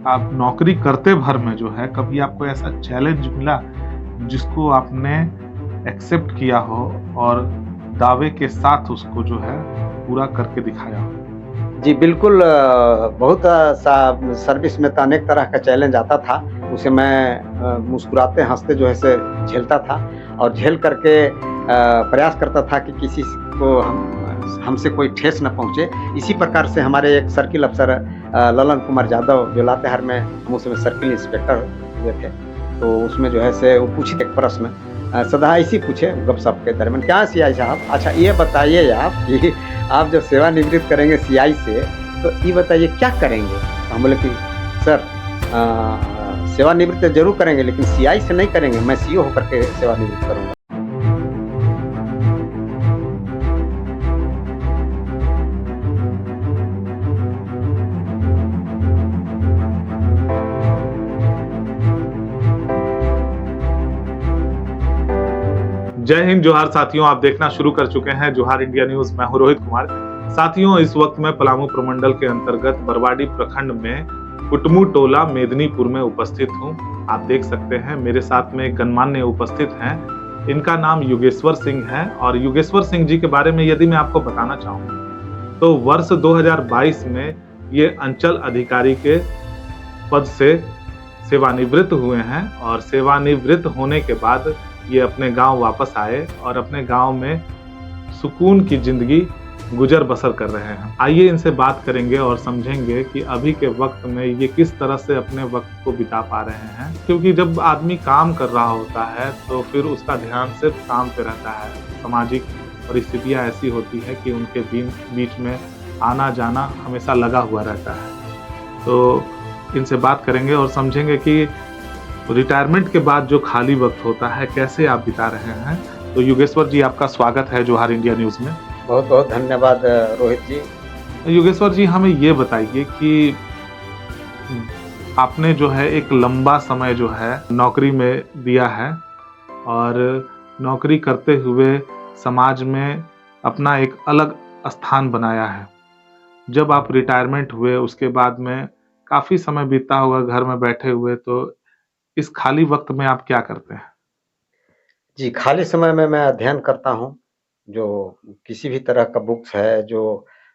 आप नौकरी करते भर में जो है कभी आपको ऐसा चैलेंज मिला जिसको आपने एक्सेप्ट किया हो और दावे के साथ उसको जो है पूरा करके दिखाया हो? जी, बिल्कुल बहुत सा सर्विस में तो अनेक तरह का चैलेंज आता था। उसे मैं मुस्कुराते हँसते जो है से झेलता था और झेल करके प्रयास करता था कि किसी को हमसे कोई ठेस न पहुँचे। इसी प्रकार से हमारे एक सर्किल अफ़सर ललन कुमार यादव जो लातेहार में हम उस समय सर्किल इंस्पेक्टर हुए थे। तो उसमें जो है से वो पूछे एक प्रश्न सदा ऐसे ही पूछे गप-सप के दरमियान, "क्या सीआई साहब, अच्छा ये बताइए आप कि आप जब सेवानिवृत्त करेंगे सीआई से, तो ये बताइए क्या करेंगे?" तो हम बोले कि सर सेवानिवृत्त ज़रूर करेंगे लेकिन सीआई से नहीं करेंगे, मैं सीओ होकर के सेवानिवृत्त करूँगा। जय हिंद, जोहार साथियों। आप देखना शुरू कर चुके हैं जोहार इंडिया न्यूज। मैं हूं रोहित कुमार। साथियों, इस वक्त मैं पलामू प्रमंडल के अंतर्गत बरवाडी प्रखंड में कुटमू टोला मेदिनीपुर में उपस्थित हूं। आप देख सकते हैं मेरे साथ में एक गणमान्य उपस्थित हैं। इनका नाम योगेश्वर सिंह है और योगेश्वर सिंह जी के बारे में यदि मैं आपको बताना चाहूँ तो वर्ष 2022 में ये अंचल अधिकारी के पद से सेवानिवृत्त हुए हैं और सेवानिवृत्त होने के बाद ये अपने गांव वापस आए और अपने गांव में सुकून की जिंदगी गुजर बसर कर रहे हैं। आइए इनसे बात करेंगे और समझेंगे कि अभी के वक्त में ये किस तरह से अपने वक्त को बिता पा रहे हैं, क्योंकि जब आदमी काम कर रहा होता है तो फिर उसका ध्यान सिर्फ काम पे रहता है। सामाजिक परिस्थितियां ऐसी होती है कि उनके बीच में आना जाना हमेशा लगा हुआ रहता है। तो इनसे बात करेंगे और समझेंगे कि रिटायरमेंट के बाद जो खाली वक्त होता है कैसे आप बिता रहे हैं। तो योगेश्वर जी, आपका स्वागत है जोहार इंडिया न्यूज में। बहुत-बहुत धन्यवाद रोहित जी। योगेश्वर जी, हमें ये बताइए कि आपने जो है एक लंबा समय जो है नौकरी में दिया है और नौकरी करते हुए समाज में अपना एक अलग स्थान बनाया है। जब आप रिटायरमेंट हुए उसके बाद में काफी समय बीता होगा घर में बैठे हुए, तो इस खाली वक्त में आप क्या करते हैं? जी, खाली समय में मैं अध्ययन करता हूँ, जो किसी भी तरह का बुक्स है जो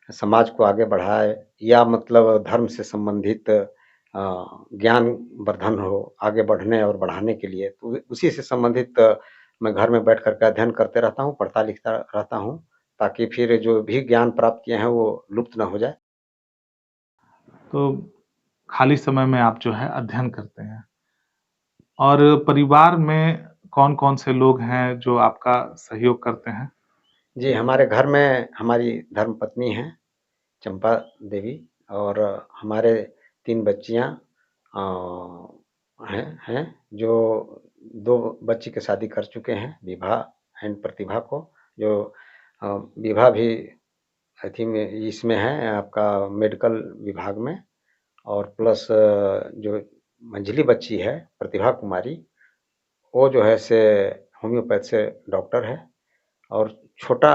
समाज को आगे बढ़ाए या मतलब धर्म से संबंधित ज्ञान वर्धन हो, आगे बढ़ने और बढ़ाने के लिए, तो उसी से संबंधित मैं घर में बैठ कर के अध्ययन करते रहता हूँ, पढ़ता-लिखता रहता हूँ, ताकि फिर जो भी ज्ञान प्राप्त किए हैं, वो लुप्त ना हो जाए। तो खाली समय में आप जो है अध्ययन करते हैं और परिवार में कौन-कौन से लोग हैं जो आपका सहयोग करते हैं? जी, हमारे घर में हमारी धर्मपत्नी हैं, चंपा देवी और हमारे 3 बच्चियाँ हैं, जो 2 बच्ची की शादी कर चुके हैं, विभा एंड प्रतिभा को, जो अ, विभा भी आई थिंक इसमें है आपका मेडिकल विभाग में और प्लस जो मंझली बच्ची है, प्रतिभा कुमारी, वो जो है से होम्योपैथ से डॉक्टर है और छोटा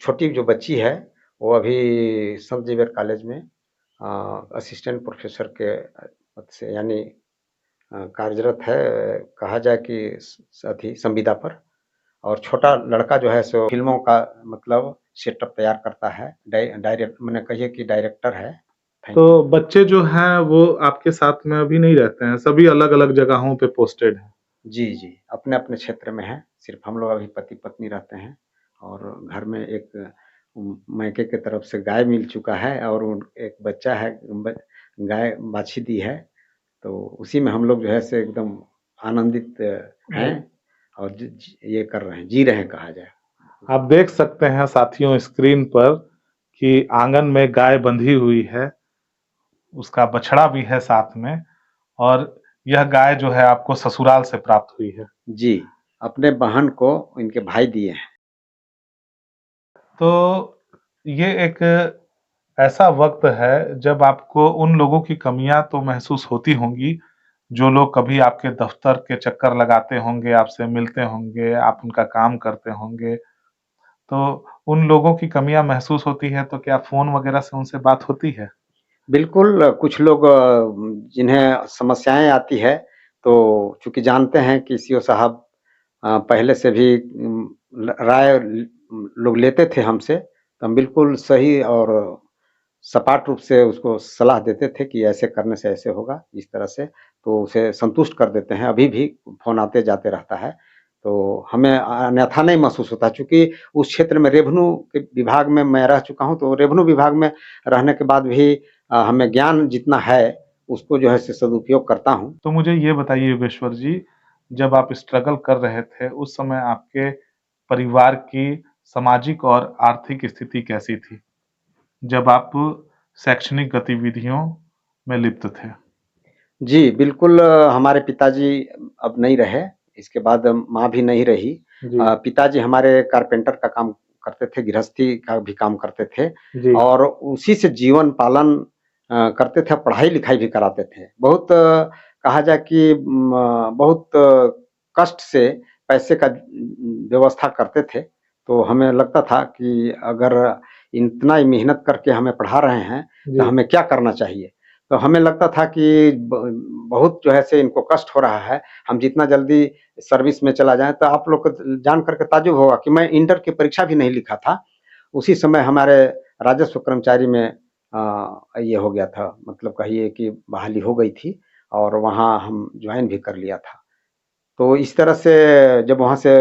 छोटी जो बच्ची है, वो अभी संत जेवियर कॉलेज में असिस्टेंट प्रोफ़ेसर के पद से यानी कार्यरत है कहा जाए कि अथी संविदा पर और छोटा लड़का जो है सो फ़िल्मों का मतलब सेटअप तैयार करता है। डायरेक्ट माने कहिए कि डायरेक्टर है। तो थैंक यू। बच्चे जो हैं वो आपके साथ में अभी नहीं रहते हैं, सभी अलग-अलग जगहों पे पोस्टेड हैं। जी, जी। अपने-अपने क्षेत्र में हैं, सिर्फ़ हम लोग अभी पति-पत्नी रहते हैं और घर में एक मायके की तरफ से गाय मिल चुका है और उन एक बच्चा है ब गाय बाछी दी है, तो उसी में हम लोग जो है से एकदम आनंदित हैं और ज ज ये कर रहे हैं, जी रहे हैं कहा जाए। आप देख सकते हैं साथियों स्क्रीन पर कि आंगन में गाय बंधी हुई है, उसका बछड़ा भी है साथ में और यह गाय जो है आपको ससुराल से प्राप्त हुई है। जी, अपने बहन को इनके भाई दिए हैं। तो ये एक ऐसा वक़्त है जब आपको उन लोगों की कमियाँ तो महसूस होती होंगी, जो लोग कभी आपके दफ़्तर के चक्कर लगाते होंगे, आपसे मिलते होंगे, आप उनका काम करते होंगे। तो उन लोगों की कमियाँ महसूस होती हैं, तो क्या फ़ोन वग़ैरह से उनसे बात होती है? बिल्कुल, कुछ लोग जिन्हें समस्याएँ आती है, तो चूँकि जानते हैं कि सीओ साहब पहले से भी राय लोग लेते थे हमसे, तो हम बिल्कुल सही और सपाट रूप से उसको सलाह देते थे कि ऐसे करने से ऐसे होगा, इस तरह से, तो उसे संतुष्ट कर देते हैं। अभी भी फ़ोन आते-जाते रहता है, तो हमें अन्यथा नहीं महसूस होता चूँकि उस क्षेत्र में रेवेन्यू के विभाग में मैं रह चुका हूँ, तो रेवेन्यू विभाग में रहने के बाद भी हमें ज्ञान जितना है, उसको जो है से सदुपयोग करता हूँ। तो मुझे ये बताइए योगेश्वर जी, जब आप स्ट्रगल कर रहे थे, उस समय आपके परिवार की सामाजिक और आर्थिक स्थिति कैसी थी? जब आप शैक्षणिक गतिविधियों में लिप्त थे? जी, बिल्कुल हमारे पिताजी अब नहीं रहे, इसके बाद माँ भी नहीं रही। जी। पिताजी हमारे कारपेंटर का काम करते थे, गृहस्थी का भी काम करते थे जी। और उसी से जीवन पालन करते थे, पढ़ाई-लिखाई भी कराते थे। बहुत कहा जाए कि बहुत कष्ट से पैसे का व्यवस्था करते थे, तो हमें लगता था कि अगर इतना ही मेहनत करके हमें पढ़ा रहे हैं, तो जी। हमें क्या करना चाहिए? तो हमें लगता था कि बहुत जो है से इनको कष्ट हो रहा है, हम जितना जल्दी सर्विस में चला जाएँ तो आप लोग को जान कर के ताज्जुब होगा कि मैं इंटर की परीक्षा भी नहीं लिखा था। उसी समय हमारे राजस्व कर्मचारी में ये हो गया था मतलब कहिए कि बहाली हो गई थी और वहाँ हम जॉइन भी कर लिया था। तो इस तरह से जब वहाँ से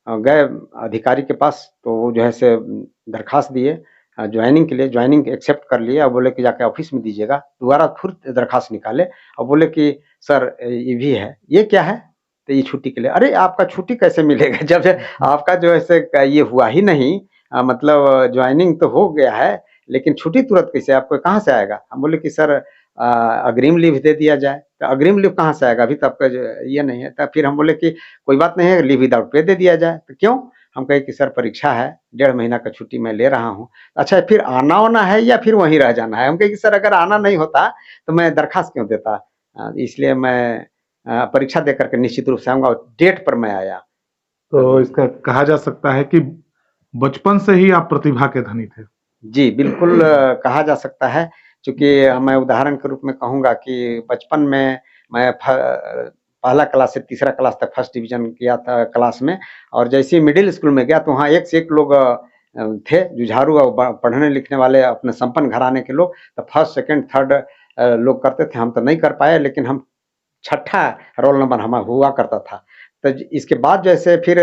गए अधिकारी के पास तो वो जो है से दरख़्वास्त दिए जॉइनिंग के लिए, जॉइनिंग एक्सेप्ट कर लिए और बोले कि जाके ऑफ़िस में दीजिएगा। दोबारा फिर दरख़्वास्त निकाले और बोले कि सर ये भी है। ये क्या है? तो ये छुट्टी के लिए। अरे! आपका छुट्टी कैसे मिलेगा जब आपका जो है से ये हुआ ही नहीं मतलब जॉइनिंग तो हो गया है, लेकिन छुट्टी तुरंत कैसे आपको कहाँ से आएगा? हम बोले कि सर अग्रिम लीव दे दिया जाए। तो अग्रिम लीव कहाँ से आएगा? अभी तो आपका जो ये नहीं है। तब फिर हम बोले कि कोई बात नहीं है, लीव विदाउट पे दे दिया जाए। तो क्यों? हम कहे कि सर परीक्षा है, 1.5 महीना का छुट्टी मैं ले रहा हूँ। अच्छा फिर आना-वाना है या फिर वहीं रह जाना है? हम कहे कि सर अगर आना नहीं होता, तो मैं दरख़्वास्त क्यों देता? इसलिए मैं परीक्षा देकर के निश्चित रूप से आऊँगा और डेट पर मैं आया। तो इसका कहा जा सकता है कि बचपन से ही आप प्रतिभा के धनी थे। जी, बिल्कुल कहा जा सकता है, चूँकि मैं उदाहरण के रूप में कहूँगा कि बचपन में मैं पहला क्लास से तीसरा क्लास तक फर्स्ट डिवीज़न किया था क्लास में और जैसे ही मिडिल स्कूल में गया तो वहाँ एक से एक लोग थे जुझारू और पढ़ने-लिखने वाले अपने संपन्न घराने के लोग, तो फर्स्ट, सेकंड, थर्ड लोग करते थे, हम तो नहीं कर पाए लेकिन हम छठा रोल नंबर हमारा हुआ करता था। तो इसके बाद जैसे फिर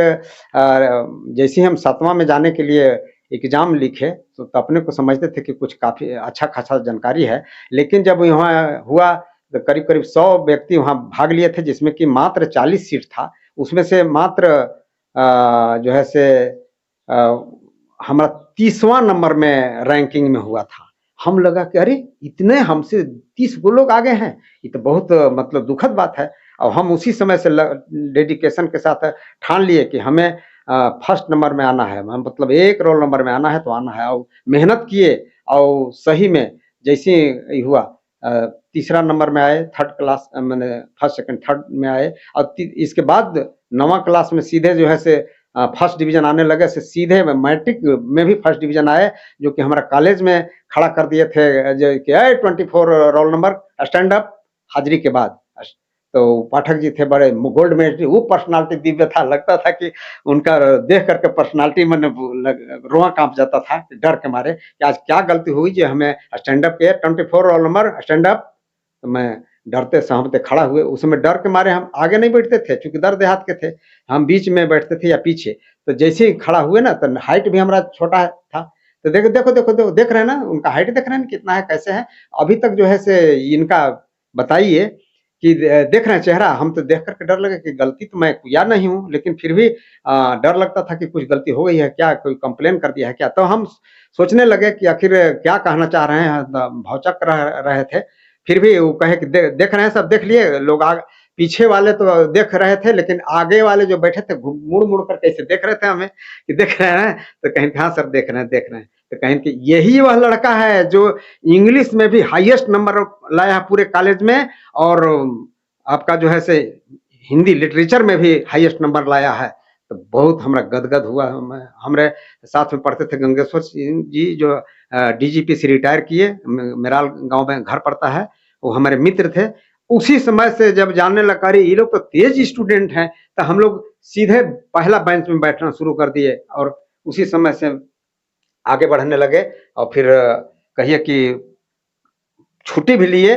जैसे ही हम 7वाँ में जाने के लिए एग्ज़ाम लिखे, तो अपने को समझते थे कि कुछ काफ़ी अच्छा-खासा जानकारी है। लेकिन जब यहाँ हुआ तो करीब-करीब 100 व्यक्ति वहाँ भाग लिए थे जिसमें कि मात्र 40 सीट था। उसमें से मात्र जो है से अ, हमारा 30वाँ नंबर में रैंकिंग में हुआ था। हम लगा कि अरे! इतने हमसे 30 वो लोग आगे हैं, ये तो बहुत मतलब दुखद बात है। और हम उसी समय से डेडिकेशन के साथ ठान लिए कि हमें फर्स्ट नंबर में आना है। हम मतलब एक रोल नंबर में आना है तो आना है और मेहनत किए और सही में जैसे ही हुआ तीसरा नंबर में आए, थर्ड क्लास माने फर्स्ट, सेकंड, थर्ड में आए और ति इसके बाद 9वाँ क्लास में सीधे जो है से फर्स्ट डिवीज़न आने लगे से सीधे मैट्रिक में भी फर्स्ट डिवीज़न आए, जो कि हमारा कॉलेज में खड़ा कर दिए थे जो कि 24 रोल नंबर स्टैंड अप हाज़िरी के बाद। तो पाठक जी थे बड़े गोल्ड मेडलिस्ट वो पर्सनैलिटी दिव्य था, लगता था कि उनका देख कर के पर्सनैलिटी मने रोआ काँप जाता था डर के मारे कि आज क्या गलती हुई जो हमें स्टैंड अप किया 24 रोल नंबर स्टैंड अप। तो मैं डरते सहमते खड़ा हुए, उस समय डर के मारे हम आगे नहीं बैठते थे क्योंकि दर देहात के थे, हम बीच में बैठते थे या पीछे। तो जैसे ही खड़ा हुए ना तो हाइट भी हमारा छोटा था, तो देखो देख रहे हैं ना उनका हाइट देख रहे हैं कितना है, कैसे है? अभी तक जो है से इनका बताइए कि देख रहे हैं चेहरा, हम तो देख कर के डर लगे कि गलती तो मैं किया नहीं हूँ, लेकिन फिर भी डर लगता था कि कुछ गलती हो गई है क्या? कोई कंप्लेन कर दिया है क्या? तो हम सोचने लगे कि आखिर क्या कहना चाह रहे हैं, भौचक्क रह रहे थे। फिर भी वो कहे कि देख रहे हैं सब देख लिए लोग पीछे वाले तो देख रहे थे, लेकिन आगे वाले जो बैठे थे मुड़-मुड़ कर कैसे देख रहे थे हमें कि देख रहे हैं? तो कहें कि हाँ सर देख रहे हैं, देख रहे हैं। तो कहें कि यही वह लड़का है जो इंग्लिश में भी हाईएस्ट नंबर लाया है पूरे कॉलेज में और आपका जो है से हिंदी लिटरेचर में भी हाईएस्ट नंबर लाया है। तो बहुत हमरा गदगद हुआ। हमरे साथ में पढ़ते थे गंगेश्वर सिंह जी, जो डीजीपी से रिटायर किए, मेराल गांव में घर पड़ता है, वो हमारे मित्र थे। उसी समय से जब जानने लगा अरे ये लोग तो तेज स्टूडेंट हैं, तो हम लोग सीधे पहला बेंच में बैठना शुरू कर दिए और उसी समय से आगे बढ़ने लगे। और फिर कहिए कि छुट्टी भी लिए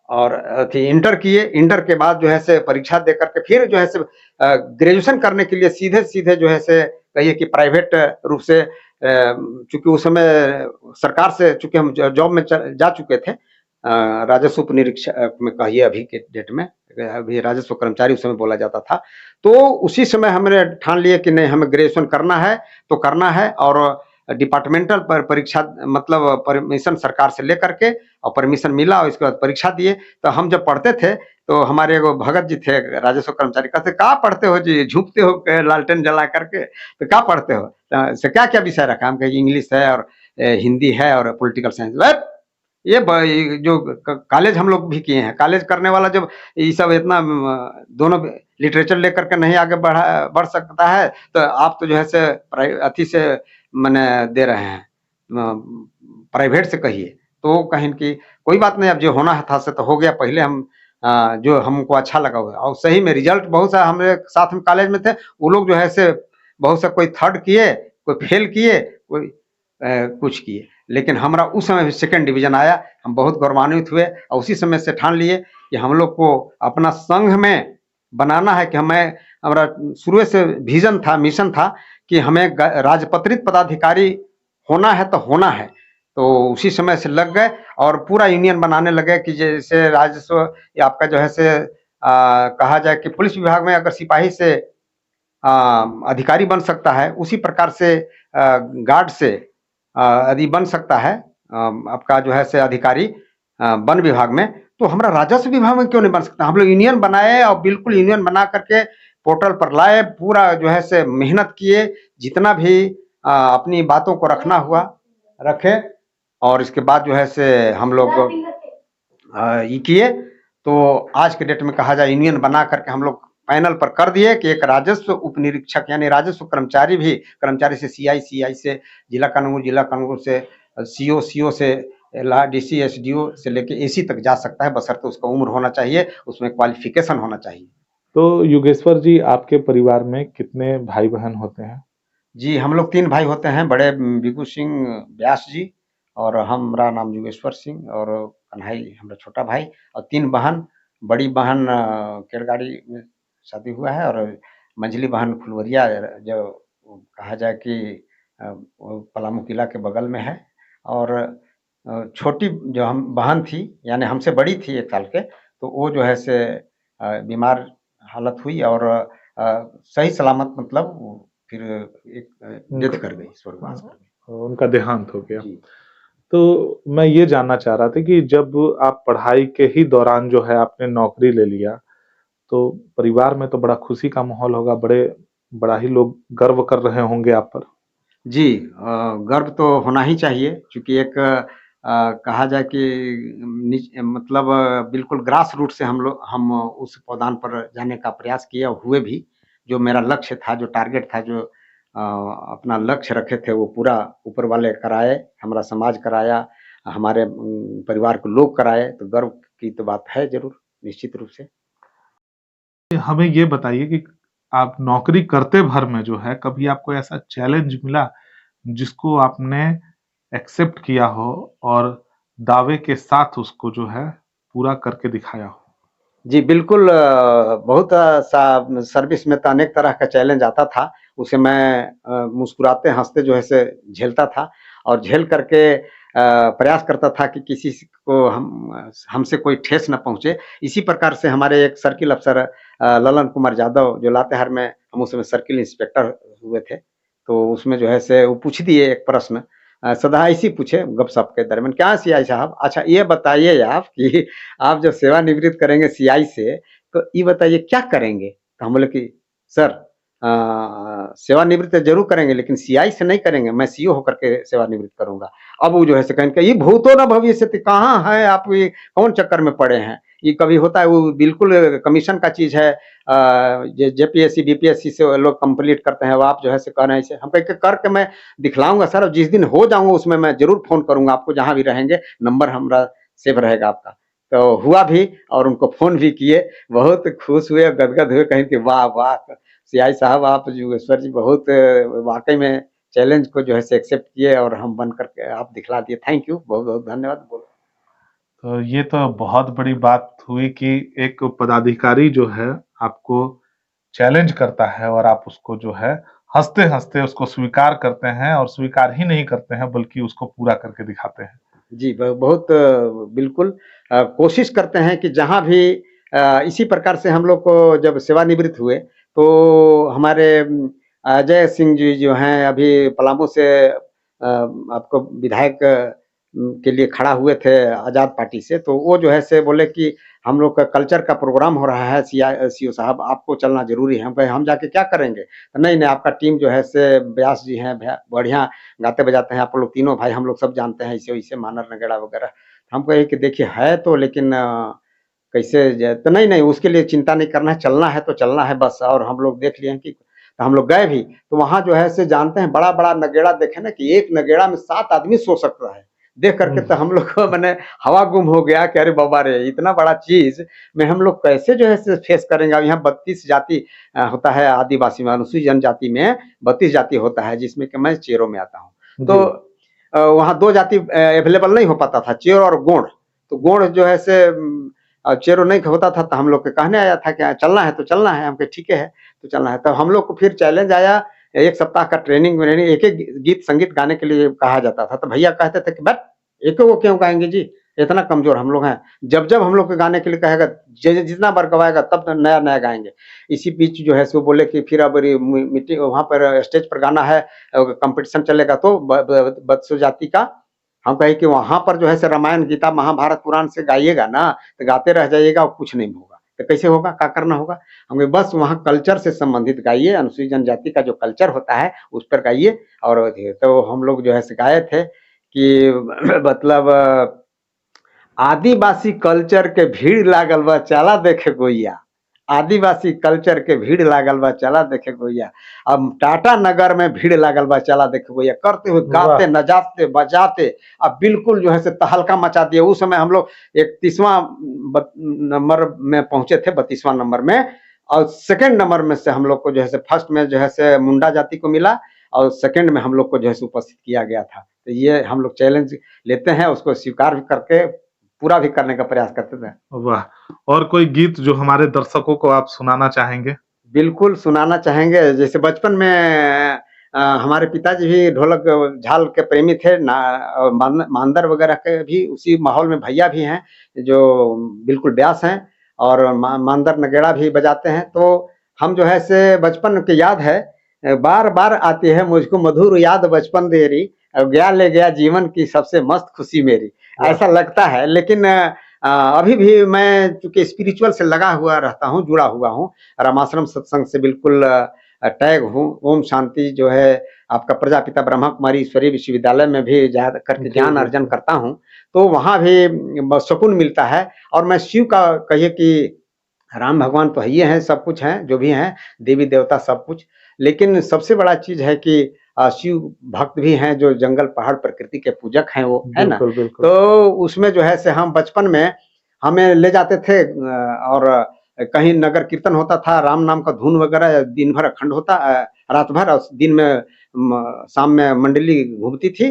और इंटर किए। इंटर के बाद जो है से परीक्षा दे करके फिर जो है से ग्रेजुएशन करने के लिए सीधे सीधे जो है से कहिए कि प्राइवेट रूप से, चूंकि उस समय सरकार से चूंकि हम जॉब में जा चुके थे, राजस्व उप निरीक्षक में कहिए अभी के डेट में, अभी राजस्व कर्मचारी उस समय बोला जाता था। तो उसी समय हमने ठान लिए कि नहीं, हमें ग्रेजुएशन करना है तो करना है, और डिपार्टमेंटल पर परीक्षा मतलब परमिशन सरकार से लेकर के, और परमिशन मिला और इसके बाद परीक्षा दिए। तो हम जब पढ़ते थे तो हमारे एगो भगत जी थे राजस्व कर्मचारी, कहते कहाँ पढ़ते हो जी, झुकते हो लालटेन जला करके, तो क्या पढ़ते हो, से क्या क्या विषय रखा, हम कहे इंग्लिश है और हिंदी है और पॉलिटिकल साइंस। ये जो कॉलेज हम लोग भी किए हैं, कॉलेज करने वाला जब ये सब इतना दोनों लिटरेचर लेकर के नहीं आगे बढ़ सकता है, तो आप तो जो है से अति से मैंने दे रहे हैं, प्राइवेट से कहिए। तो कहें कि कोई बात नहीं, अब जो होना था से तो हो गया, पहले हम जो हमको अच्छा लगा हुआ, और सही में रिजल्ट बहुत सा हमारे साथ में कॉलेज में थे, वो लोग जो है से बहुत सा कोई थर्ड किए, कोई फेल किए, कोई कुछ किए, लेकिन हमारा उस समय भी सेकंड डिवीजन आया। हम बहुत गौरवान्वित हुए और उसी समय से ठान लिए कि हम लोग को अपना संघ में बनाना है, कि हमें, हमारा शुरू से विजन था, मिशन था कि हमें राजपत्रित पदाधिकारी होना है तो होना है। तो उसी समय से लग गए और पूरा यूनियन बनाने लगे कि जैसे राजस्व आपका जो है से कहा जाए कि पुलिस विभाग में अगर सिपाही से अधिकारी बन सकता है, उसी प्रकार से गार्ड से यदि बन सकता है आपका जो है से अधिकारी वन विभाग में, तो हमारा राजस्व विभाग में क्यों नहीं बन सकता। हम लोग यूनियन बनाए और बिल्कुल यूनियन बना करके पोर्टल पर लाए, पूरा जो है से मेहनत किए, जितना भी अपनी बातों को रखना हुआ रखे, और इसके बाद जो है से हम लोग ये किए। तो आज के डेट में कहा जाए यूनियन बना करके हम लोग पैनल पर कर दिए कि एक राजस्व उप निरीक्षक यानी राजस्व कर्मचारी भी, कर्मचारी से सीआई, सीआई से जिला कानून से सीओ से डीसी एसडीओ से लेके एसी तक जा सकता है, बशर्ते उसका उम्र होना चाहिए, उसमें क्वालिफिकेशन होना चाहिए। तो योगेश्वर जी, आपके परिवार में कितने भाई बहन होते हैं? जी, हम लोग 3 भाई होते हैं, बड़े बिगू सिंह व्यास जी, और हमारा नाम योगेश्वर सिंह, और कन्हई हमारा छोटा भाई, और 3 बहन। बड़ी बहन केरगाड़ी में शादी हुआ है, और मंझली बहन फुलवरिया, जो कहा जाए कि पलामू किला के बगल में है। और छोटी जो हम बहन थी, यानी हमसे बड़ी थी 1 साल के, तो वो जो है से बीमार हालत हुई और सही सलामत मतलब फिर एक डेथ कर गई, स्वर्गवास कर गई। उनका देहांत हो गया। जी। तो मैं ये जानना चाह रहा था कि जब आप पढ़ाई के ही दौरान जो है आपने नौकरी ले लिया, तो परिवार में तो बड़ा खुशी का माहौल होगा, बड़ा ही लोग गर्व कर रहे होंगे आप पर। जी, गर्व तो होना ही चाहिए, क्योंकि एक कहा जाए कि मतलब बिल्कुल ग्रास रूट से हम उस पौधान पर जाने का प्रयास किए और हुए भी। जो मेरा लक्ष्य था, जो टारगेट था, जो अपना लक्ष्य रखे थे, वो पूरा ऊपर वाले कराए, हमारा समाज कराया, हमारे परिवार के लोग कराए, तो गर्व की तो बात है ज़रूर, निश्चित रूप से। हमें ये बताइए कि आप नौकरी करते भर में जो है कभी आपको ऐसा चैलेंज मिला जिसको आपने एक्सेप्ट किया हो और दावे के साथ उसको जो है पूरा करके दिखाया हो? जी, बिल्कुल। बहुत सा सर्विस में तो अनेक तरह का चैलेंज आता था, उसे मैं मुस्कुराते हँसते जो है से झेलता था, और झेल करके प्रयास करता था कि किसी को हमसे कोई ठेस न पहुँचे। इसी प्रकार से हमारे एक सर्किल अफ़सर ललन कुमार यादव, जो लातेहार में हम उस समय सर्किल इंस्पेक्टर हुए थे, तो उसमें जो है से वो पूछ दिए एक प्रश्न, सदा ऐसे ही पूछे गप-सप के दरमियान, "क्या सीआई साहब, अच्छा ये बताइए आप कि आप जब सेवानिवृत्त करेंगे सीआई से, तो ये बताइए क्या करेंगे?" तो हम बोले कि सर, सेवानिवृत्त जरूर करेंगे, लेकिन सीआई से नहीं करेंगे, मैं सीओ होकर के सेवानिवृत्त करूंगा। अब वो जो है कहेंगे कि ये भूतो न भविष्यति, कहाँ है आप, ये कौन चक्कर में पड़े हैं। ये कभी होता है, वो बिल्कुल कमीशन का चीज है। जेपीएससी बीपीएससी से लोग कंप्लीट करते हैं, वो आप जो है कह रहे हैं इसे, हम कह के करके मैं दिखलाऊंगा सर, और जिस दिन हो जाऊंगा उसमें मैं जरूर फोन करूंगा आपको, जहां भी रहेंगे नंबर हमारा सेव रहेगा आपका। तो हुआ भी, और उनको फोन भी किए, बहुत खुश हुए, गदगद हुए, कहें कि वाह वाह सीआई साहब, आप योगेश्वर जी बहुत वाकई में चैलेंज को जो है एक्सेप्ट किए, और हम बन करके आप दिखला दिए। थैंक यू, बहुत बहुत धन्यवाद। बोलो। तो ये तो बहुत बड़ी बात हुई कि एक पदाधिकारी जो है आपको चैलेंज करता है और आप उसको जो है हंसते-हंसते उसको स्वीकार करते हैं, और स्वीकार ही नहीं करते हैं बल्कि उसको पूरा करके दिखाते हैं। जी, बहुत बिल्कुल कोशिश करते हैं कि जहाँ भी इसी प्रकार से हम लोग को जब सेवानिवृत्त हुए, तो हमारे अजय सिंह जी जो हैं, अभी पलामू से आपको विधायक के लिए खड़ा हुए थे आज़ाद पार्टी से, तो वो जो है बोले कि हम लोग का कल्चर का प्रोग्राम हो रहा है, सीओ साहब आपको चलना ज़रूरी है। हम कहे हम जाके क्या करेंगे? नहीं, नहीं, आपका टीम जो है व्यास जी हैं, बढ़िया गाते-बजाते हैं, आप लोग तीनों भाई हम लोग सब जानते हैं, ऐसे-वैसे मानर नगेड़ा वगैरह। हम कहे कि देखिए है तो, लेकिन कैसे ज तो नहीं, नहीं, उसके लिए चिंता नहीं करना है, चलना है तो चलना है बस। और हम लोग देख लिए हैं कि, तो हम लोग गए भी, तो वहाँ जो है जानते हैं, बड़ा-बड़ा नगेड़ा देखे ना, कि एक नगेड़ा में 7 आदमी सो सकता है। देख करके तो हम लोग को माने हवा गुम हो गया कि अरे बाबा रे! इतना बड़ा चीज़ में हम लोग कैसे जो है फेस करेंगे। अब यहाँ 32 जाति होता है आदिवासी में, अनुसूचित जनजाति में 32 जाति होता है, जिसमें कि मैं चेरो में आता हूँ। तो वहाँ 2 जाति अवेलेबल नहीं हो पाता था, चेरो और गोंड। तो गोंड जो है चेरो नहीं होता था, तो हम लोग के कहने आया था कि चलना है तो चलना है। हम कहे ठीक है, तो चलना है। तब हम लोग को फिर चैलेंज आया, 1 सप्ताह का ट्रेनिंग-व्रेनिंग, एक-एक गीत संगीत गाने के लिए कहा जाता था। तो भैया कहते थे कि बट एक को क्यों गाएँगे जी? इतना कमज़ोर हम लोग हैं। जब-जब हम लोग को गाने के लिए कहेगा, ज जितना बार गवाएगा तब तो नया-नया गाएँगे। इसी बीच जो है वो बोले कि फिर अब रे मीटिंग वहाँ पर स्टेज पर गाना है, कॉम्पिटिशन चलेगा तो बत्सो जाति का। हम कहे कि वहाँ पर जो है रामायण, गीता, महाभारत, पुराण से गाइएगा ना, तो गाते रह जाइएगा और कुछ नहीं होगा। तो कैसे होगा? क्या करना होगा? हम कहे बस वहाँ कल्चर से संबंधित गाइए, अनुसूचित जनजाति का जो कल्चर होता है उस पर गाइए। और तो हम लोग जो है गाए थे कि मतलब आदिवासी कल्चर के भीड़ लागल बा, चला देखे गोइया। आदिवासी कल्चर के भीड़ लागल बा, चला देखे गोइया। अब टाटा नगर में भीड़ लागल बा, चला देखे गोइया। करते हुए गाते, नचाते, बजाते, अब बिल्कुल जो है तहलका मचा दिए। उस समय हम लोग 31वां नंबर में पहुंचे थे, 32वां नंबर में। और सेकंड नंबर में से हम लोग को जो है फर्स्ट में जो है मुंडा जाति को मिला, और सेकंड में हम लोग को जो है उपस्थित किया गया था। तो ये हम लोग चैलेंज लेते हैं, उसको स्वीकार भी करके पूरा भी करने का प्रयास करते थे। वाह! और कोई गीत जो हमारे दर्शकों को आप सुनाना चाहेंगे? बिल्कुल सुनाना चाहेंगे। जैसे बचपन में हमारे पिताजी भी ढोलक झाल के प्रेमी थे ना, और मांदर वगैरह के भी उसी माहौल में भैया भी हैं, जो बिल्कुल ब्यास हैं, और मांदर नगेड़ा भी बजाते हैं। तो हम जो है बचपन की याद है, बार-बार आती है मुझको मधुर याद बचपन तेरी, गया ले गया जीवन की सबसे मस्त खुशी मेरी। ऐसा लगता है, लेकिन अभी भी मैं चूँकि स्पिरिचुअल से लगा हुआ रहता हूँ, जुड़ा हुआ हूँ। रामाश्रम सत्संग से बिल्कुल टैग हूँ। ओम शांति जो है आपका प्रजापिता ब्रह्मा कुमारी ईश्वरीय विश्वविद्यालय में भी जा करके ज्ञान अर्जन करता हूँ, तो वहाँ भी सुकून मिलता है। और मैं शिव का कहिए कि राम भगवान तो है ही हैं, सब कुछ हैं, जो भी हैं, देवी-देवता सब कुछ। लेकिन सबसे बड़ा चीज़ है कि शिव भक्त भी हैं, जो जंगल, पहाड़, प्रकृति के पूजक हैं वो, है ना? बिल्कुल, बिल्कुल। तो उसमें जो है हम बचपन में हमें ले जाते थे, और कहीं नगर कीर्तन होता था, राम नाम का धुन वगैरह दिन भर अखंड होता, रात भर, और दिन में शाम में मंडली घूमती थी,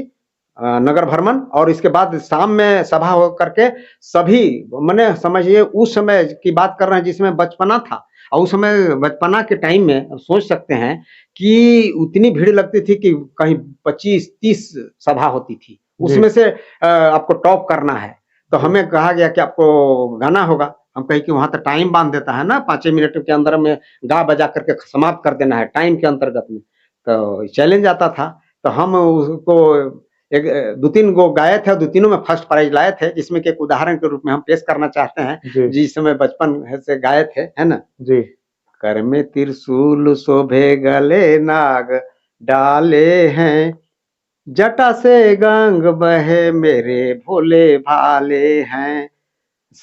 नगर भ्रमण। और इसके बाद शाम में सभा हो करके सभी, माने समझिए उस समय की बात कर रहे हैं जिसमें बचपना था, और उस समय बचपना के टाइम में अब सोच सकते हैं कि उतनी भीड़ लगती थी कि कहीं 25-30 सभा होती थी। उसमें से आपको टॉप करना है, तो हमें कहा गया कि आपको गाना होगा। हम कहे कि वहाँ तो टाइम बाँध देता है ना, 5 मिनट के अंदर में गा बजा करके समाप्त कर देना है टाइम के अंतर्गत में। तो चैलेंज आता था, तो हम उसको 2-3 गो गाए थे, और 2 तीनों में फर्स्ट प्राइज़ लाए थे, जिसमें कि एक उदाहरण के रूप में हम पेश करना चाहते हैं, जी। जिस समय बचपन से गाए थे, है ना? जी। कर में त्रिशूल शोभे गले नाग डाले हैं, जटा से गंग बहे मेरे भोले भाले हैं।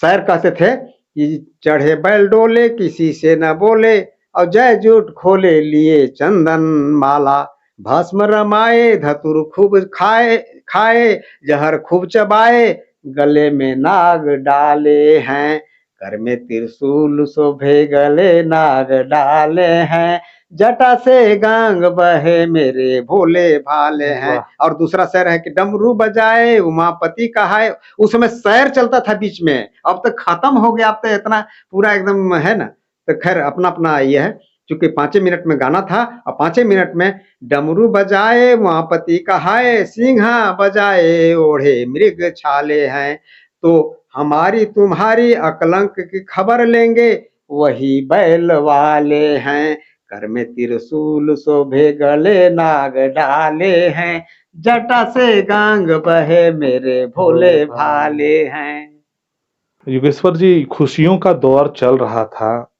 शायर कहते थे कि चढ़े बैल डोले किसी से न बोले, और जय जूट खोले लिए चंदन माला, भस्म रमाए धतुर खूब खाए खाए, जहर खूब चबाए गले में नाग डाले हैं, कर में त्रिशूल शोभे गले नाग डाले हैं, जटा से गांग बहे मेरे भोले भाले हैं। वाह। और दूसरा शेर है कि डमरू बजाए उमापति कहाए। उस समय शहर चलता था बीच में, अब तो खत्म हो गया, अब तो इतना पूरा एकदम है ना। तो खैर अपना अपना ये है, चूंकि 5 मिनट में गाना था और 5 मिनट में डमरू बजाए उमापति कहाए, सिंहा बजाए ओढ़े मृग छाले हैं, तो हमारी तुम्हारी अकलंक की खबर लेंगे वही बैल वाले हैं, कर में त्रिशूल शोभे गले नाग डाले हैं, जटा से गांग बहे मेरे भोले भाले हैं। योगेश्वर जी, खुशियों का दौर चल रहा था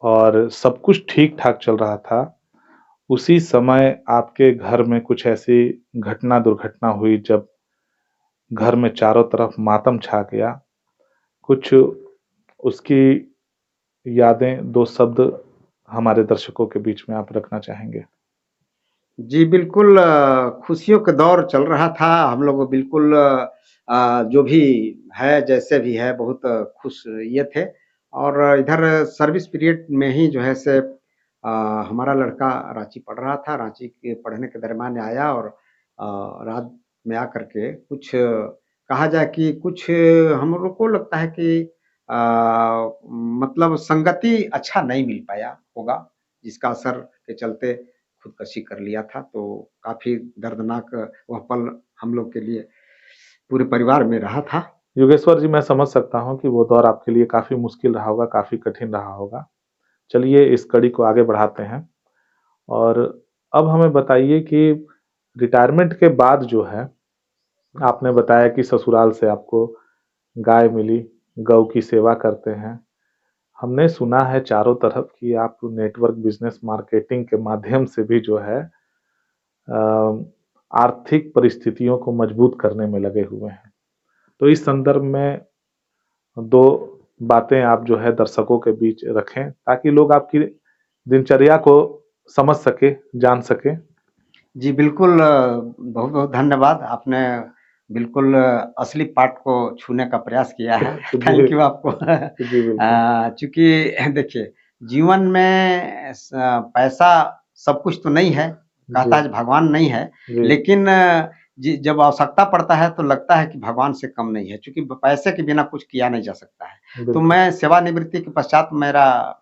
और सब कुछ ठीक-ठाक चल रहा था। उसी समय आपके घर में कुछ ऐसी घटना दुर्घटना हुई जब घर में चारों तरफ मातम छा गया। कुछ उसकी यादें, 2 शब्द हमारे दर्शकों के बीच में आप रखना चाहेंगे? जी, बिल्कुल खुशियों का दौर चल रहा था। हम लोग बिल्कुल जो भी है, जैसे भी है, बहुत खुश ये थे। और इधर सर्विस पीरियड में ही जो है से हमारा लड़का रांची पढ़ रहा था। रांची के पढ़ने के दरमियान आया और रात में आकर के कुछ कहा जाए कि कुछ हम लोग को लगता है कि अ, मतलब संगति अच्छा नहीं मिल पाया होगा, जिसका असर के चलते खुदकशी कर लिया था। तो काफ़ी दर्दनाक वह पल हम लोग के लिए, पूरे परिवार में रहा था। योगेश्वर जी, मैं समझ सकता हूँ कि वो दौर आपके लिए काफ़ी मुश्किल रहा होगा, काफ़ी कठिन रहा होगा। चलिए इस कड़ी को आगे बढ़ाते हैं और अब हमें बताइए कि रिटायरमेंट के बाद जो है, आपने बताया कि ससुराल से आपको गाय मिली, गौ की सेवा करते हैं। हमने सुना है चारों तरफ कि आप नेटवर्क बिज़नेस मार्केटिंग के माध्यम से भी जो है आर्थिक परिस्थितियों को मजबूत करने में लगे हुए हैं। तो इस संदर्भ में 2 बातें आप जो है दर्शकों के बीच रखें ताकि लोग आपकी दिनचर्या को समझ सके, जान सके। जी, बिल्कुल बहुत-बहुत धन्यवाद। आपने बिल्कुल असली पार्ट को छूने का प्रयास किया है। जी, थैंक यू आपको। जी बिल्कुल। चूँकि देखिए, जीवन में पैसा सब कुछ तो नहीं है, जी, कहता है भगवान नहीं है, जी, लेकिन जब आवश्यकता पड़ता है तो लगता है कि भगवान से कम नहीं है, चूँकि पैसे के बिना कुछ किया नहीं जा सकता है। तो बिल्कुल। मैं सेवानिवृत्ति के पश्चात मेरा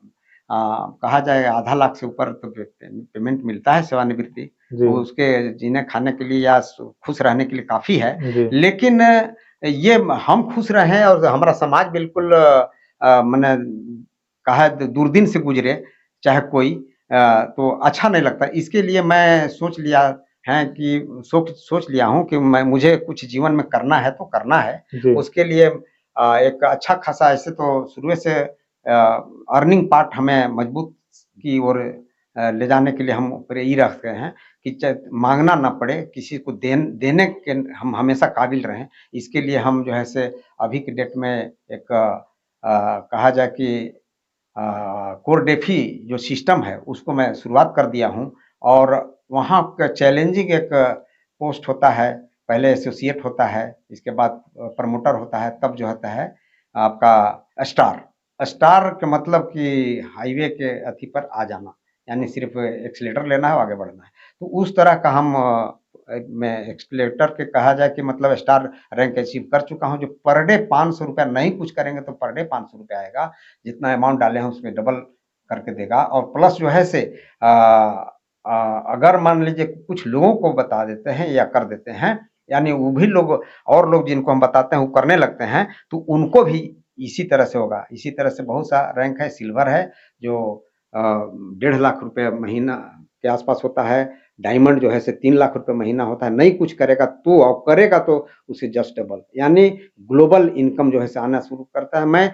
कहा जाए आधा लाख से ऊपर तो पेमेंट मिलता है सेवानिवृत्ति। जी, वो उसके जीने खाने के लिए या खुश रहने के लिए काफ़ी है। जी, लेकिन ये हम खुश रहें और हमारा समाज बिल्कुल मने कहा दुर्दिन से गुज़रे, चाहे कोई तो अच्छा नहीं लगता। इसके लिए मैं सोच लिया है कि सोच लिया हूँ कि मुझे कुछ जीवन में करना है तो करना है। जी, उसके लिए एक अच्छा खासा, ऐसे तो शुरू से अर्निंग पार्ट हमें मजबूत की ओर ले जाने के लिए हम प्रेरित रखते हैं कि माँगना ना पड़े, किसी को देने के हम हमेशा काबिल रहें। इसके लिए हम जो है से अभी के डेट में एक कहा जाए कि कोर डेफी जो सिस्टम है उसको मैं शुरुआत कर दिया हूँ। और वहाँ का चैलेंजिंग एक पोस्ट होता है, पहले एसोसिएट होता है, इसके बाद प्रमोटर होता है, तब जो होता है आपका स्टार। स्टार का मतलब कि हाईवे के अथी पर आ जाना, यानी सिर्फ़ एक्सेलेरेटर लेना है और आगे बढ़ना है। तो उस तरह का हम मैं एक्सेलेरेटर के कहा जाए कि मतलब स्टार रैंक अचीव कर चुका हूँ, जो पर डे ₹500 नहीं कुछ करेंगे तो पर डे ₹500 आएगा। जितना अमाउंट डाले हैं उसमें डबल करके देगा। और प्लस जो है से अ अगर मान लीजिए कुछ लोगों को बता देते हैं या कर देते हैं, यानी वो भी लोग और लोग जिनको हम बताते हैं वो करने लगते हैं, तो उनको भी इसी तरह से होगा। इसी तरह से बहुत सा रैंक है, सिल्वर है जो डेढ़ लाख रुपए महीना के आस-पास होता है। डायमंड जो है से 3 लाख रुपए महीना होता है। नहीं कुछ करेगा तो, और करेगा तो उसे जस्ट डबल, यानी ग्लोबल इनकम जो है से आना शुरू करता है। मैं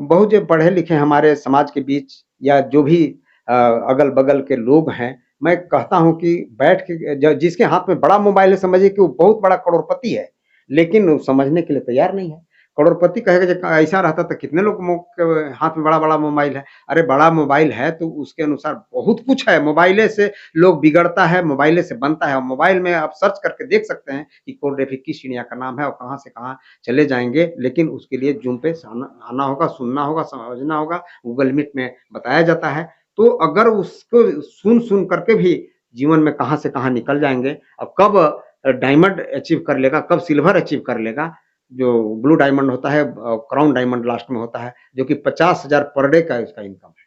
बहुत जो पढ़े लिखे हमारे समाज के बीच या जो भी अगल-बगल के लोग हैं, मैं कहता हूँ कि बैठ के जिसके हाथ में बड़ा मोबाइल है समझिए कि वो बहुत बड़ा करोड़पति है, लेकिन वो समझने के लिए तैयार नहीं है। करोड़पति कहेगा जब ऐसा रहता तो कितने लोग के हाथ में बड़ा-बड़ा मोबाइल है। अरे बड़ा मोबाइल है तो उसके अनुसार बहुत कुछ है, मोबाइले से लोग बिगड़ता है, मोबाइले से बनता है और मोबाइल में आप सर्च करके देख सकते हैं कि कोल किस चिड़िया का नाम है और कहाँ से कहाँ चले जाएँगे। लेकिन उसके लिए ज़ूम पे आना आना होगा, सुनना होगा, समझना होगा, गूगल मीट में बताया जाता है। तो अगर उसको सुन-सुन करके भी जीवन में कहाँ से कहाँ निकल जाएँगे और कब डायमंड अचीव कर लेगा, कब सिल्वर अचीव कर लेगा, जो ब्लू डायमंड होता है क्राउन डायमंड लास्ट में होता है, जो कि 50,000 पर डे का उसका इनकम है।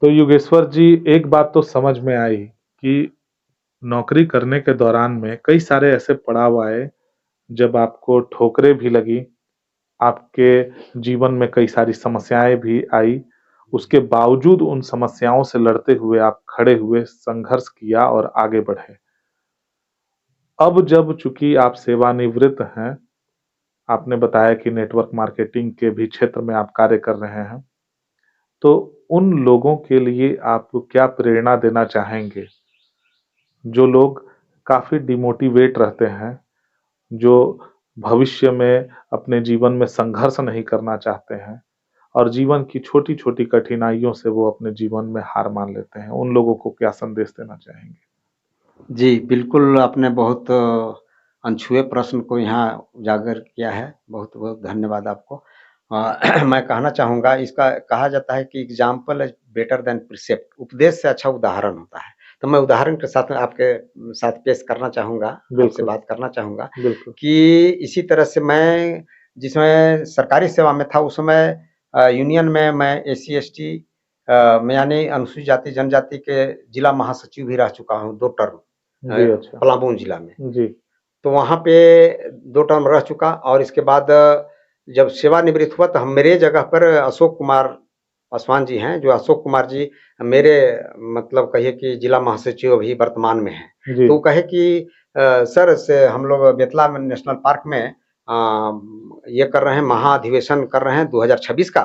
तो योगेश्वर जी, एक बात तो समझ में आई कि नौकरी करने के दौरान में कई सारे ऐसे पड़ाव आए, जब आपको ठोकरें भी लगी, आपके जीवन में कई सारी समस्याएँ भी आई। उसके बावजूद उन समस्याओं से लड़ते हुए आप खड़े हुए, संघर्ष किया और आगे बढ़े। अब जब चूँकि आप सेवानिवृत्त हैं, आपने बताया कि नेटवर्क मार्केटिंग के भी क्षेत्र में आप कार्य कर रहे हैं। तो उन लोगों के लिए आप क्या प्रेरणा देना चाहेंगे, जो लोग काफ़ी डिमोटिवेट रहते हैं, जो भविष्य में अपने जीवन में संघर्ष नहीं करना चाहते हैं और जीवन की छोटी-छोटी कठिनाइयों से वो अपने जीवन में हार मान लेते हैं, उन लोगों को क्या संदेश देना चाहेंगे? जी, बिल्कुल आपने बहुत अनछुए प्रश्न को यहाँ उजागर किया है। बहुत-बहुत धन्यवाद आपको। मैं कहना चाहूँगा इसका कहा जाता है कि example is better than precept उपदेश से अच्छा उदाहरण होता है। तो मैं उदाहरण के साथ में आपके साथ पेश करना चाहूँगा, आपसे बिल्कुल, बात करना चाहूँगा बिल्कुल। कि इसी तरह से मैं जिसमें सरकारी सेवा में था उस समय यूनियन में मैं एससी-एसटी में यानी अनुसूचित जाति जनजाति के जिला महासचिव भी रह चुका हूँ 2 टर्म। जी, अच्छा। पलामू जिला में। जी, तो वहाँ पे 2 टर्म रह चुका और इसके बाद जब सेवानिवृत्त हुआ तो हम मेरे जगह पर अशोक कुमार पासवान जी हैं, जो अशोक कुमार जी मेरे मतलब कहिए कि जिला महासचिव अभी वर्तमान में हैं। जी, तो वो कहे कि सर से हम लोग बेतला में नेशनल पार्क में ये कर रहे हैं महाधिवेशन कर रहे हैं 2026 का।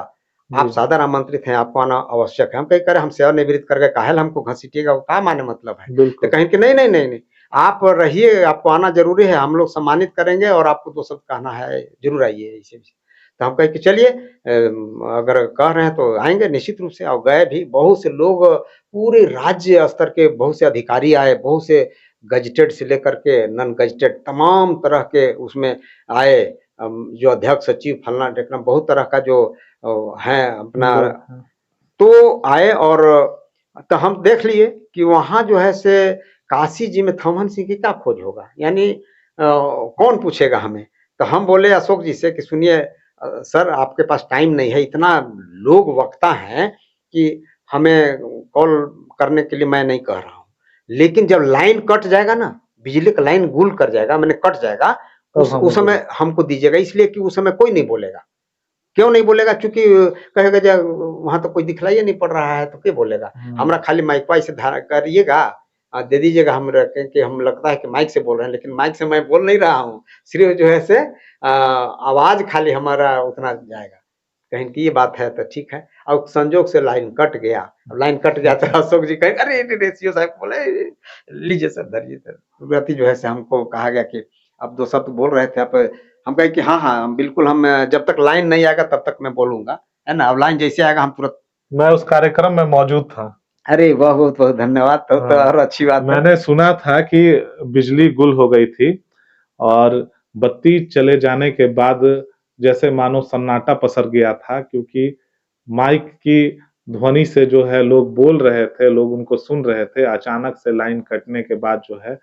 आप जी, सादर आमंत्रित हैं, आपको आना आवश्यक है। हम कहे, "अरे! हम सेवानिवृत्त करके काहे ल हमको घसीटिएगा, वो क्या माने मतलब है?" तो बिल्कुल। कहें कि, "नहीं, नहीं, नहीं, नहीं। आप रहिए, आपको आना ज़रूरी है, हम लोग सम्मानित करेंगे और आपको 2 शब्द कहना है, ज़रूर आइए ऐसे भी।" तो हम कहे कि चलिए अगर कह रहे हैं तो आएँगे निश्चित रूप से और गए भी। बहुत से लोग पूरे राज्य स्तर के बहुत से अधिकारी आए, बहुत से गज़ेटेड से लेकर के नॉन गज़ेटेड तमाम तरह के उसमें आए। जो अध्यक्ष, सचिव, फलना-ढिकना बहुत तरह का जो हैं अपना लोग हैं। तो आए और तो हम देख लिए कि वहाँ जो है से काशी जी में थमन सिंह की क्या खोज होगा? यानी कौन पूछेगा हमें? तो हम बोले अशोक जी से कि सुनिए सर आपके पास टाइम नहीं है, इतना लोग वक्ता हैं कि हमें कॉल करने के लिए मैं नहीं कह रहा हूँ। लेकिन जब लाइन कट जाएगा ना, बिजली का लाइन गुल कर जाएगा, माने कट जाएगा, तब उस हमें बोले। समय हमको दीजिएगा इसलिए कि उस समय कोई नहीं बोलेगा। क्यों नहीं बोलेगा? चूँकि कहेगा ज वहाँ तो कोई दिखलाइए नहीं पड़ रहा है, तो के बोलेगा? हुँ, हमरा खाली माइकवा ऐसे धारा करिएगा दे दीजिएगा हमरा के हम लगता है कि माइक से बोल रहे हैं, लेकिन माइक से मैं बोल नहीं रहा हूँ। सिर्फ़ जो है से आवाज़ खाली हमारा उतना जाएगा। कहें कि ये बात है तो ठीक है और संजोग से लाइन कट गया। अब लाइन कट गया तो अच्छा। अशोक जी कहे, "अरे! रेसियो साहब" बोले, "लीजिए सर धरिए सर।" तुरंत ही जो है से हमको कहा गया कि आप 2 शब्द बोल रहे थे आप हम कहे कि हाँ, हाँ, बिल्कुल हम जब तक लाइन नहीं आएगा तब तक मैं बोलूँगा, है ना? अब लाइन जैसे आएगा हम तुरंत मैं उस कार्यक्रम में मौजूद था। अरे वाह! बहुत-बहुत धन्यवाद तब तो हाँ, और अच्छी बात है। मैंने सुना था कि बिजली गुल हो गई थी और बत्ती चले जाने के बाद जैसे मानो सन्नाटा पसर गया था, क्योंकि माइक की ध्वनि से जो है लोग बोल रहे थे, लोग उनको सुन रहे थे। अचानक से लाइन कटने के बाद जो है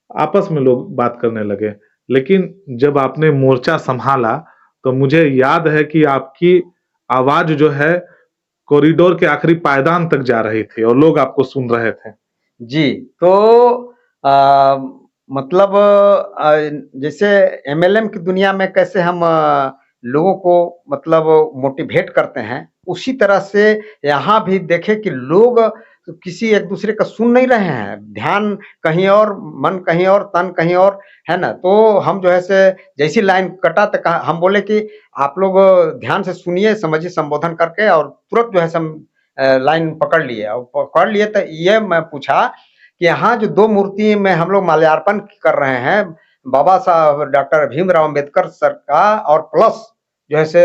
आपस में लोग बात करने लगे। लेकिन जब आपने मोर्चा सँभाला, तो मुझे याद है कि आपकी आवाज़ जो है कॉरिडोर के आखिरी पायदान तक जा रही थी और लोग आपको सुन रहे थे। जी, तो मतलब जैसे एमएलएम की दुनिया में कैसे हम लोगों को मतलब मोटिवेट करते हैं, उसी तरह से यहाँ भी देखें कि लोग किसी एक-दूसरे का सुन नहीं रहे हैं। ध्यान कहीं और, मन कहीं और, तन कहीं और, है ना? तो हम जो है से जैसी लाइन कटा तो कहा हम बोले कि आप लोग ध्यान से सुनिए, समझिए संबोधन करके और तुरंत जो है से हम लाइन पकड़ लिए और पकड़ लिए तो ये मैं पूछा कि यहाँ जो 2 मूर्ति में हम लोग माल्यार्पण कर रहे हैं, बाबा साहब डॉक्टर भीमराव अम्बेडकर सर का और प्लस जो है से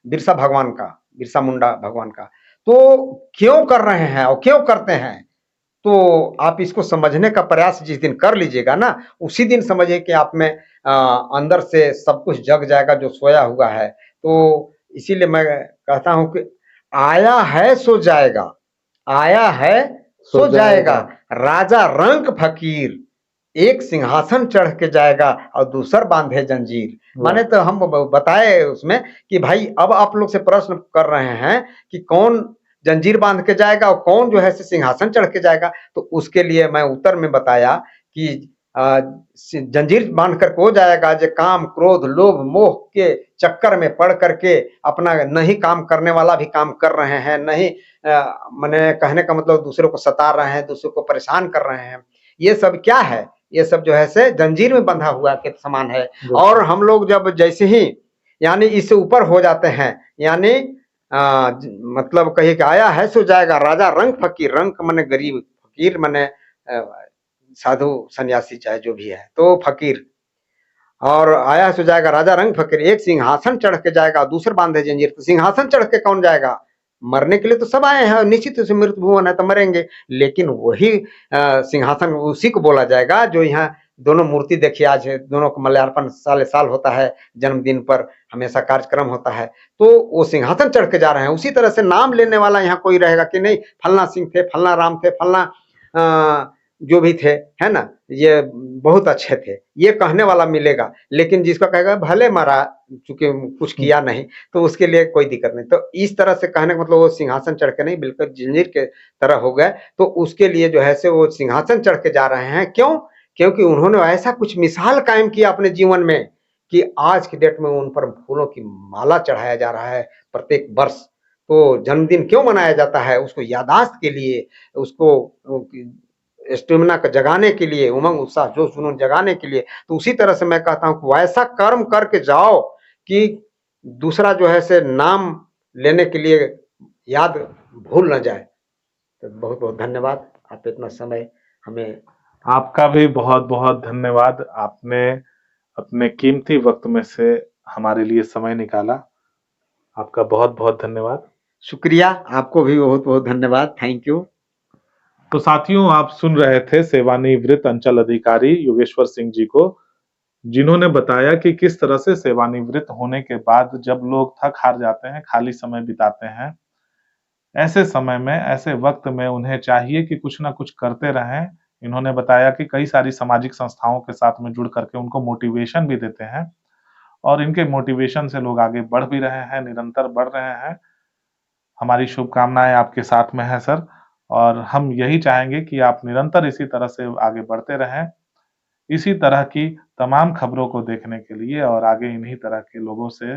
बिरसा भगवान का, बिरसा मुंडा भगवान का, तो क्यों कर रहे हैं और क्यों करते हैं? तो आप इसको समझने का प्रयास जिस दिन कर लीजिएगा ना, उसी दिन समझिए कि आप में अंदर से सब कुछ जग जाएगा जो सोया हुआ है। तो इसीलिए मैं कहता हूँ कि आया है सो जाएगा, आया है सो जाएगा, राजा रंक फकीर, एक सिंहासन चढ़ के जाएगा और दूसर बांधे जंजीर। माने तो हम बताए उसमें कि भाई अब आप लोग से प्रश्न कर रहे हैं कि कौन जंजीर बांध के जाएगा और कौन जो है सिंहासन चढ़ के जाएगा, तो उसके लिए मैं उत्तर में बताया कि जंजीर बांध कर वो जाएगा जो काम क्रोध लोभ मोह के चक्कर में पड़ करके अपना नहीं काम करने वाला भी काम कर रहे हैं, नहीं मैंने कहने का मतलब दूसरों को सता रहे हैं, दूसरों को परेशान कर रहे हैं। ये सब क्या है? ये सब जो है से जंजीर में बंधा हुआ के समान है। और हम लोग जब जैसे ही यानी इससे ऊपर हो जाते हैं, यानी मतलब कहिए कि आया है सो जाएगा, राजा रंक फकीर, रंक माने गरीब, फकीर माने साधु सन्यासी चाहे जो भी है, तो फकीर, और आया सो जाएगा राजा रंग फकीर, एक सिंहासन चढ़ के जाएगा, दूसरे बांधे जंजीर। तो सिंहासन चढ़ के कौन जाएगा? मरने के लिए तो सब आए हैं, निश्चित रूप से मृत्यु भुवन है तो मरेंगे, लेकिन वही सिंहासन उसी को बोला जाएगा जो यहाँ दोनों मूर्ति देखिए, आज दोनों को मल्यार्पण साल साल होता है, जन्मदिन पर हमेशा कार्यक्रम होता है, तो वो सिंहासन चढ़ के जा रहे हैं। उसी तरह से नाम लेने वाला यहाँ कोई रहेगा कि नहीं फलना सिंह थे, फलना राम थे, फलना जो भी थे, है ना, ये बहुत अच्छे थे, ये कहने वाला मिलेगा, लेकिन जिसका कहेगा भले मारा चूंकि कुछ किया नहीं, तो उसके लिए कोई दिक्कत नहीं। तो इस तरह से कहने का मतलब वो सिंहासन चढ़ के नहीं, बिल्कुल जंजीर के तरह हो गए, तो उसके लिए जो है से वो सिंहासन चढ़ के जा रहे हैं। क्यों? क्योंकि उन्होंने ऐसा कुछ मिसाल कायम किया अपने जीवन में कि आज की डेट में उन पर फूलों की माला चढ़ाया जा रहा है प्रत्येक वर्ष। तो जन्मदिन क्यों मनाया जाता है? उसको याददाश्त के लिए, उसको स्टेमिना को जगाने के लिए, उमंग उत्साह जोश जुनून जगाने के लिए। तो उसी तरह से मैं कहता हूँ कि वैसा कर्म करके जाओ कि दूसरा जो है से नाम लेने के लिए याद भूल न जाए। तो बहुत बहुत धन्यवाद, आप इतना समय हमें। आपका भी बहुत बहुत धन्यवाद, आपने अपने कीमती वक्त में से हमारे लिए समय निकाला। आपका बहुत बहुत धन्यवाद। शुक्रिया, आपको भी बहुत बहुत धन्यवाद, थैंक यू। तो साथियों, आप सुन रहे थे सेवानिवृत्त अंचल अधिकारी योगेश्वर सिंह जी को, जिन्होंने बताया कि किस तरह से सेवानिवृत्त होने के बाद जब लोग थक हार जाते हैं, खाली समय बिताते हैं, ऐसे समय में, ऐसे वक्त में उन्हें चाहिए कि कुछ ना कुछ करते रहें। इन्होंने बताया कि कई सारी सामाजिक संस्थाओं के साथ में जुड़ करके उनको मोटिवेशन भी देते हैं और इनके मोटिवेशन से लोग आगे बढ़ भी रहे हैं, निरंतर बढ़ रहे हैं। हमारी शुभकामनाएं आपके साथ में है सर, और हम यही चाहेंगे कि आप निरंतर इसी तरह से आगे बढ़ते रहें। इसी तरह की तमाम खबरों को देखने के लिए और आगे इन्हीं तरह के लोगों से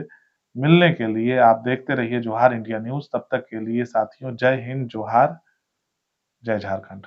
मिलने के लिए आप देखते रहिए जोहार इंडिया न्यूज़। तब तक के लिए साथियों, जय हिंद, जोहार, जय झारखंड।